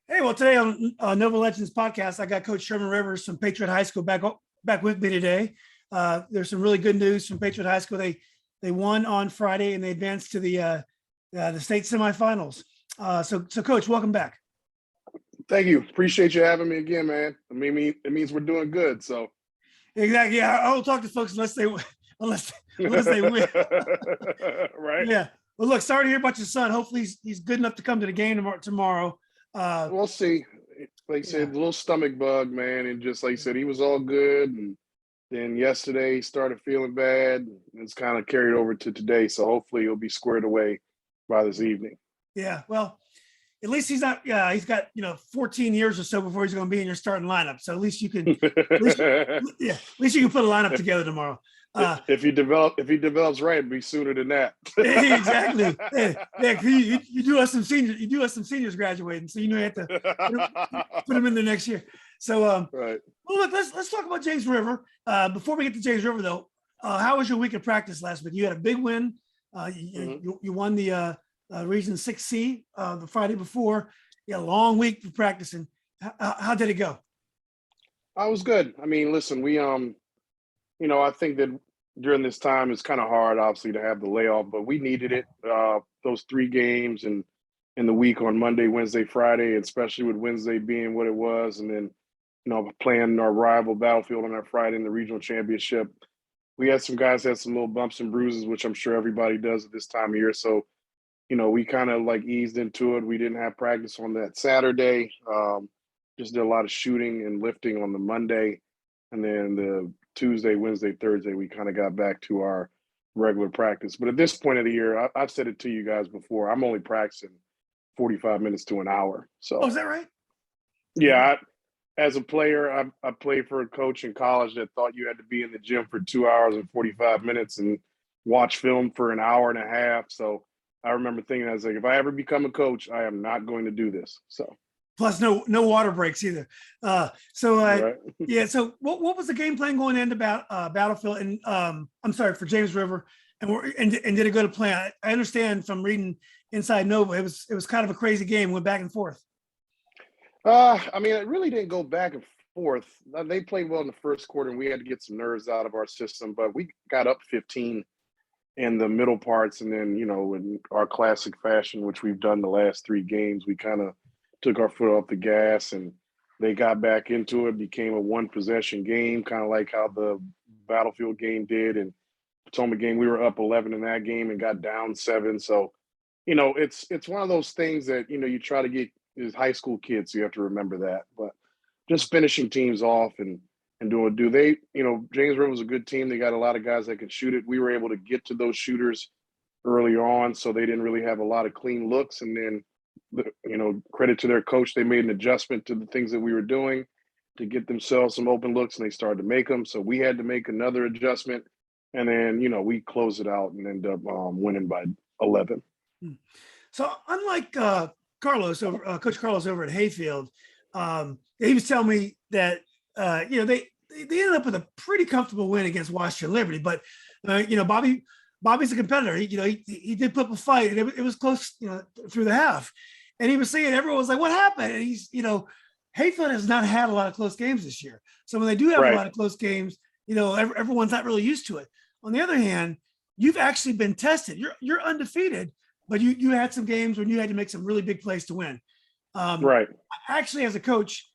Hey, well, today on Nova Legends podcast, I got Coach Sherman Rivers from Patriot High School back with me today. There's some really good news from Patriot High School. They won on Friday and they advanced to the state semifinals. So Coach, welcome back. Thank you. Appreciate you having me again, man. It means we're doing good. So Exactly. Yeah, I won't talk to folks unless they win. right. Yeah. Well, look, sorry to hear about your son. Hopefully he's good enough to come to the game tomorrow. We'll see. Like I said, a little stomach bug, man, and just like I said, he was all good, and then yesterday he started feeling bad. And it's kind of carried over to today. So hopefully he'll be squared away by this evening. Yeah. Well, at least he's not. Yeah, he's got 14 years or so before he's going to be in your starting lineup. So at least you can, at least you can put a lineup together tomorrow. If he develops right, it'd be sooner than that. Exactly. Yeah, you do us some seniors. You do us some seniors graduating, so you have to put them in there next year. So right. Well, look, let's talk about James River. Before we get to James River, though, how was your week of practice last week? You had a big win. You won the Region 6C the Friday before. You had a long week for practicing. How did it go? I was good. I mean, listen, I think that during this time it's kind of hard, obviously, to have the layoff, but we needed it. Those 3 games and in the week on Monday, Wednesday, Friday, especially with Wednesday being what it was, and then playing our rival Battlefield on that Friday in the regional championship. We had some guys had some little bumps and bruises, which I'm sure everybody does at this time of year. So, we kind of like eased into it. We didn't have practice on that Saturday. Just did a lot of shooting and lifting on the Monday. And then the Tuesday, Wednesday, Thursday, we kind of got back to our regular practice. But at this point of the year, I've said it to you guys before, I'm only practicing 45 minutes to an hour. So, is that right? Yeah. As a player, I played for a coach in college that thought you had to be in the gym for 2 hours and 45 minutes and watch film for an hour and a half. So I remember thinking, I was like, if I ever become a coach, I am not going to do this. So plus no water breaks either. Right. Yeah. So what was the game plan going into Battlefield? And I'm sorry, for James River, and did it go to plan? I understand from reading Inside Nova, it was kind of a crazy game, went back and forth. It really didn't go back and forth. They played well in the first quarter, and we had to get some nerves out of our system. But we got up 15 in the middle parts, and then in our classic fashion, which we've done the last 3 games, we kind of took our foot off the gas, and they got back into it. Became a 1-possession game, kind of like how the Battlefield game did, and Potomac game. We were up 11 in that game and got down 7. So, it's one of those things that you try to get. As high school kids, so you have to remember that. But just finishing teams off and do they, James River was a good team. They got a lot of guys that can shoot it. We were able to get to those shooters early on, so they didn't really have a lot of clean looks. And then, credit to their coach, they made an adjustment to the things that we were doing to get themselves some open looks, and they started to make them. So we had to make another adjustment, and then we closed it out and ended up winning by 11. So unlike Coach Carlos over at Hayfield, he was telling me that they ended up with a pretty comfortable win against Washington Liberty. But Bobby's a competitor. He did put up a fight, and it was close, through the half. And he was saying, everyone was like, "What happened?" And he's, Hayfield has not had a lot of close games this year. So when they do have a lot of close games, everyone's not really used to it. On the other hand, you've actually been tested. You're undefeated. But you had some games when you had to make some really big plays to win. Right. Actually, as a coach,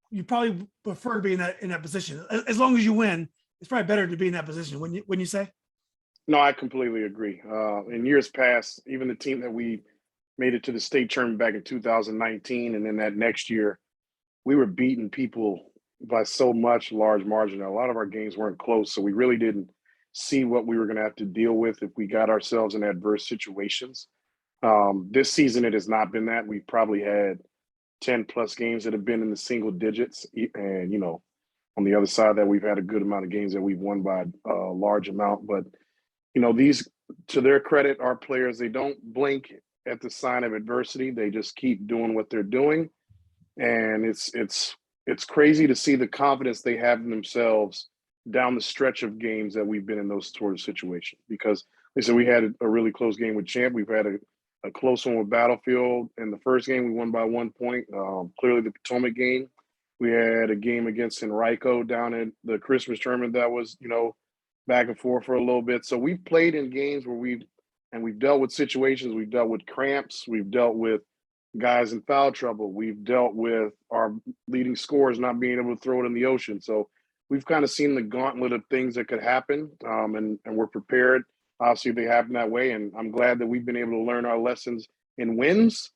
you probably prefer to be in that position. As long as you win, it's probably better to be in that position. Wouldn't you say? No, I completely agree. In years past, even the team that we made it to the state tournament back in 2019, and then that next year, we were beating people by so much large margin. A lot of our games weren't close, so we really didn't see what we were going to have to deal with if we got ourselves in adverse situations. This season, it has not been that. We've probably had 10 plus games that have been in the single digits. And, on the other side of that, we've had a good amount of games that we've won by a large amount. But, these, to their credit, our players, they don't blink at the sign of adversity. They just keep doing what they're doing. And it's crazy to see the confidence they have in themselves down the stretch of games that we've been in those sort of situations. Because, like I said, we had a really close game with Champ. We've had a close one with Battlefield. In the first game, we won by 1 point. Clearly, the Potomac game. We had a game against Henrico down at the Christmas tournament that was, back and forth for a little bit. So we've played in games where we've dealt with situations. We've dealt with cramps. We've dealt with guys in foul trouble. We've dealt with our leading scorers not being able to throw it in the ocean. So we've kind of seen the gauntlet of things that could happen, and we're prepared. Obviously, they happen that way, and I'm glad that we've been able to learn our lessons in wins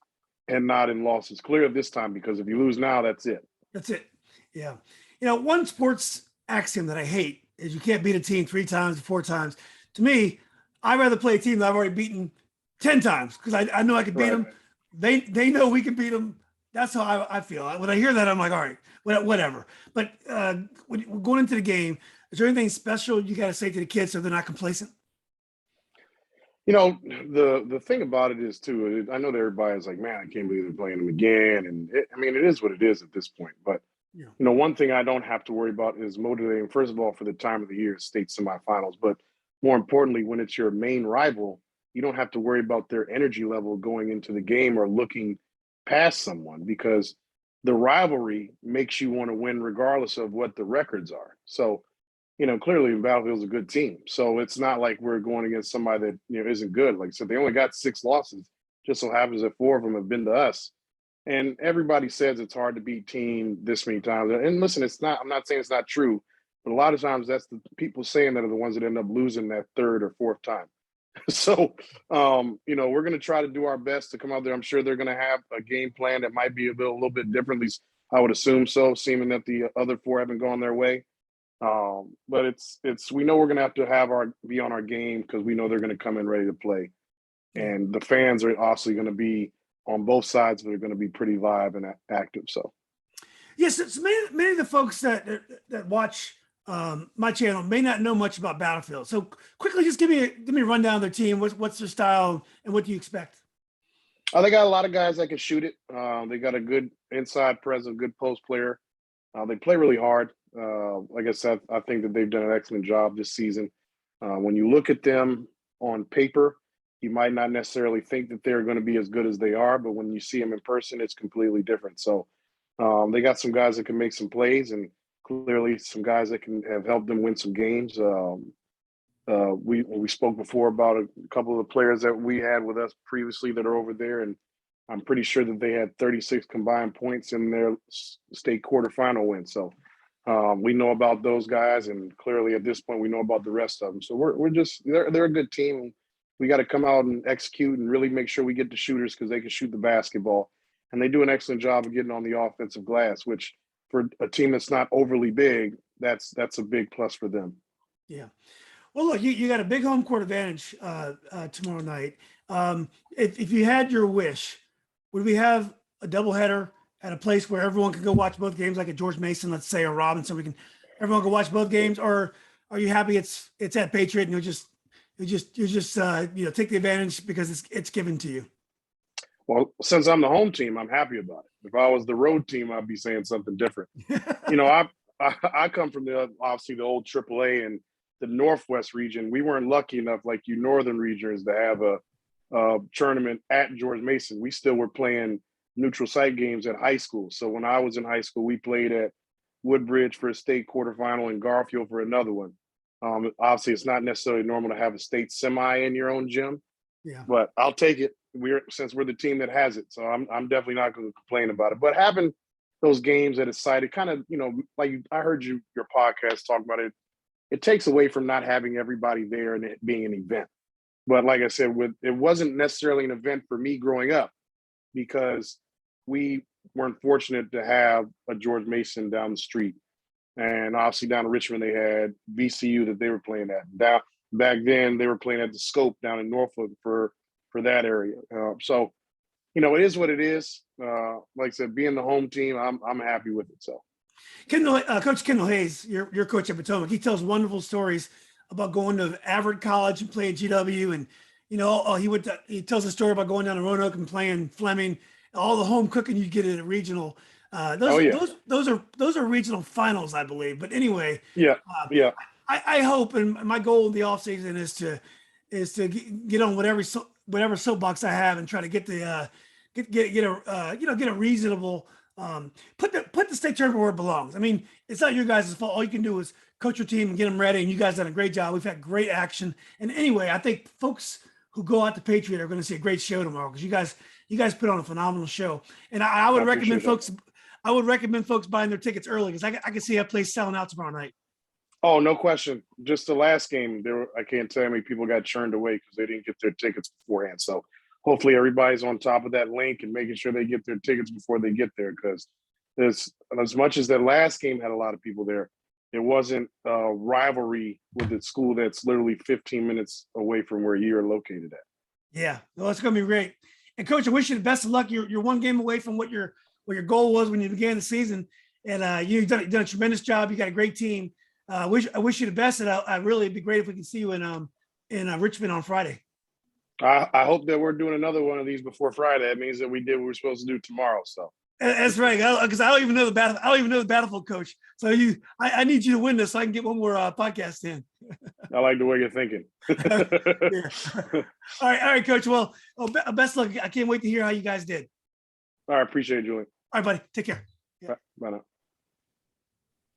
and not in losses. Clear this time, because if you lose now, that's it. That's it. Yeah. One sports axiom that I hate is you can't beat a team 3 times, 4 times. To me, I'd rather play a team that I've already beaten 10 times because I know I can beat them. They know we can beat them. That's how I feel. When I hear that, I'm like, all right, whatever. But when we're going into the game, is there anything special you got to say to the kids so they're not complacent? The thing about it is too. I know that everybody's like, man, I can't believe they're playing them again, and it is what it is at this point. But Yeah. one thing I don't have to worry about is motivating. First of all, for the time of the year, state semifinals, but more importantly, when it's your main rival, you don't have to worry about their energy level going into the game or looking past someone, because the rivalry makes you want to win regardless of what the records are. So, clearly Battlefield's a good team. So it's not like we're going against somebody that, isn't good. Like I said, they only got 6 losses. Just so happens that 4 of them have been to us. And everybody says it's hard to beat team this many times. And listen, I'm not saying it's not true, but a lot of times that's the people saying that are the ones that end up losing that 3rd or 4th time. So, we're going to try to do our best to come out there. I'm sure they're going to have a game plan that might be a little bit different. At least I would assume so, seeming that the other 4 haven't gone their way. But we know we're going to have to be on our game, because we know they're going to come in ready to play. And the fans are obviously going to be on both sides, but they're going to be pretty live and active. So, yes, it's many of the folks that watch my channel may not know much about Battlefield. So quickly, just give me a rundown of their team. What's their style and what do you expect? They got a lot of guys that can shoot it. They got a good inside presence, good post player. They play really hard. Like I said, I think that they've done an excellent job this season. When you look at them on paper, you might not necessarily think that they're going to be as good as they are, but when you see them in person, it's completely different. So they got some guys that can make some plays, and clearly some guys that can have helped them win some games. We spoke before about a couple of the players that we had with us previously that are over there, and I'm pretty sure that they had 36 combined points in their state quarterfinal win. So we know about those guys, and clearly at this point we know about the rest of them. So they're a good team. We got to come out and execute and really make sure we get the shooters, because they can shoot the basketball, and they do an excellent job of getting on the offensive glass, which for a team that's not overly big, that's a big plus for them. Yeah. Well, look, you got a big home court advantage tomorrow night. If you had your wish, would we have a doubleheader at a place where everyone can go watch both games, like at George Mason, let's say, or Robinson? Everyone can watch both games, or are you happy it's at Patriot and you just take the advantage because it's given to you? Well, since I'm the home team, I'm happy about it. If I was the road team, I'd be saying something different. I come from obviously the old AAA and the Northwest region. We weren't lucky enough, like you northern regions, to have a tournament at George Mason. We still were playing neutral site games at high school. So when I was in high school, we played at Woodbridge for a state quarterfinal and Garfield for another one. Obviously, it's not necessarily normal to have a state semi in your own gym, but I'll take it. Since we're the team that has it, so I'm definitely not going to complain about it. But having those games at a site, it kind of, like I heard your podcast talk about it. It takes away from not having everybody there and it being an event. But like I said, it wasn't necessarily an event for me growing up, because we weren't fortunate to have a George Mason down the street. And obviously down in Richmond, they had VCU that they were playing at. Back then, they were playing at the Scope down in Norfolk for that area. So, it is what it is. Like I said, being the home team, I'm happy with it. So, Coach Kendall Hayes, your coach at Potomac, he tells wonderful stories about going to Averitt College and playing GW, and he tells a story about going down to Roanoke and playing Fleming, all the home cooking you get at a regional. Those are regional finals, I believe. But anyway, I hope, and my goal in the offseason is to get on whatever whatever soapbox I have and try to get the get a get a reasonable put the state tournament where it belongs. I mean, it's not your guys' fault. All you can do is coach your team and get them ready. And you guys done a great job. We've had great action. And anyway, I think folks who go out to Patriot are going to see a great show tomorrow because you guys put on a phenomenal show. And I would recommend folks. I would recommend folks buying their tickets early because I can see a place selling out tomorrow night. Oh, no question. Just the last game, I can't tell you how many people got churned away because they didn't get their tickets beforehand. So hopefully everybody's on top of that link and making sure they get their tickets before they get there, because there's, as much as that last game had a lot of people there, it wasn't a rivalry with a school that's literally 15 minutes away from where you're located at. Yeah, well, it's going to be great. And Coach, I wish you the best of luck. You're one game away from what your goal was when you began the season, and you've done a tremendous job. You got a great team. I wish you the best, and I really, it'd be great if we can see you in Richmond on Friday. I hope that we're doing another one of these before Friday. That means that we did what we're supposed to do tomorrow. So that's right, because I don't even know the battle. I don't even know the Battlefield, Coach. So I need you to win this so I can get one more podcast in. I like the way you're thinking. All right, Coach. Well, best luck. I can't wait to hear how you guys did. All right, appreciate it, Julian. All right, buddy. Take care. Yeah. Bye now.